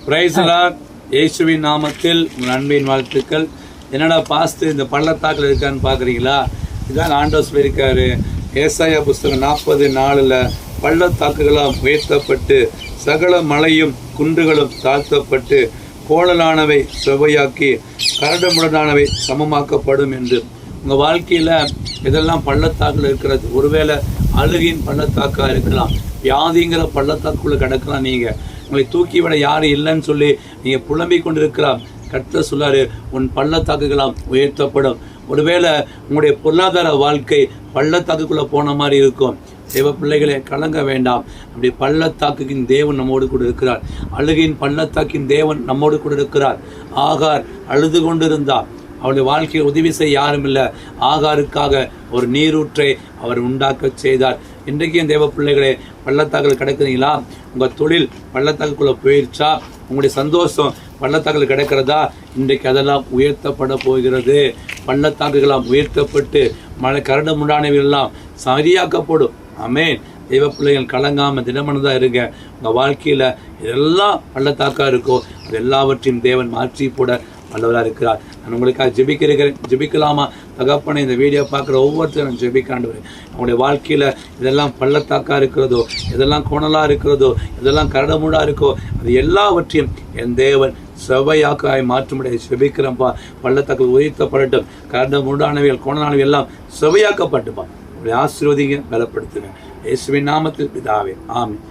Praise the Lord. இயேசுவின் நாமத்தில் உங்கள் அன்பின் வாழ்த்துக்கள். என்னடா பாஸ்து இந்த பள்ளத்தாக்கில் இருக்கான்னு பார்க்குறீங்களா? இதுதான் ஆண்டவர் சொல்லியிருக்காரு. ஏசாயா புஸ்தகம் 40:4 பள்ளத்தாக்குகளால் உயர்த்தப்பட்டு சகல மலையும் குன்றுகளும் தாழ்த்தப்பட்டு கோணலானவை செவ்வையாக்கி கரடுமுரடானவை சமமாக்கப்படும் என்று. உங்கள் வாழ்க்கையில் இதெல்லாம் பள்ளத்தாக்கில் இருக்கிறது. ஒருவேளை அழுகின் பள்ளத்தாக்காக இருக்கலாம், வியாதிங்கிற பள்ளத்தாக்குள்ளே கிடக்கலாம். நீங்கள் உங்களை தூக்கி விட யாரும் இல்லைன்னு சொல்லி நீங்கள் புலம்பிக் கொண்டு இருக்கலாம். கர்த்தர் சொல்லாரு, உன் பள்ளத்தாக்குகளாம் உயர்த்தப்படும். ஒருவேளை உங்களுடைய பொருளாதார வாழ்க்கை பள்ளத்தாக்குக்குள்ளே போன மாதிரி இருக்கும். தேவ பிள்ளைகளே, கலங்க வேண்டாம். அப்படி பள்ளத்தாக்கின் தேவன் நம்மோடு கூட இருக்கிறார். அழுகின் பள்ளத்தாக்கின் தேவன் நம்மோடு கூட இருக்கிறார். ஆகார் அழுது கொண்டிருந்தார். அவருடைய வாழ்க்கையை உதவி செய்ய யாரும் இல்லை. ஆகாருக்காக ஒரு நீரூற்றை அவர் உண்டாக்க செய்தார். இன்றைக்கும் தேவ பிள்ளைகளே, பள்ளத்தாக்கில் கிடக்குறீங்களா? உங்கள் தொழில் பள்ளத்தாக்குக்குள்ளே போயிடுச்சா? உங்களுடைய சந்தோஷம் பள்ளத்தாக்கில் கிடக்கிறதா? இன்றைக்கு அதெல்லாம் உயர்த்தப்பட போகிறது. பள்ளத்தாக்குகளாம் உயர்த்தப்பட்டு மழை கரடு முடானவையெல்லாம் சரியாக்கப்படும். ஆமென். தெய்வ பிள்ளைகள், கலங்காமல் தினமனதாக இருங்க. உங்கள் வாழ்க்கையில் இதெல்லாம் பள்ளத்தாக்காக இருக்கோ அது எல்லாவற்றையும் தேவன் மாற்றி போட வல்லவராக இருக்கிறார். நான் உங்களுக்காக ஜெபிக்கலாமா? தகப்பனை, இந்த வீடியோ பார்க்குற ஒவ்வொருத்தரும் நான் ஜெபிக்காண்டவர். அவங்களுடைய வாழ்க்கையில் இதெல்லாம் பள்ளத்தாக்காக இருக்கிறதோ, இதெல்லாம் கோணலாக இருக்கிறதோ, இதெல்லாம் கரடமுடாக இருக்கோ, அது எல்லாவற்றையும் என் தேவன் செவ்வையாக்காய் மாற்றும்படியாக ஜெபிக்கிறப்பா. பள்ளத்தாக்கில் உயர்த்தப்படட்டும். கரடமுடானவைகள் கோணலானவை எல்லாம் செவ்வையாக்கப்பட்டுப்பா. உங்களுடைய ஆசீர்வதிங்க, பலப்படுத்துங்க. இயேசுவின் நாமத்தில் பிதாவே, ஆமென்.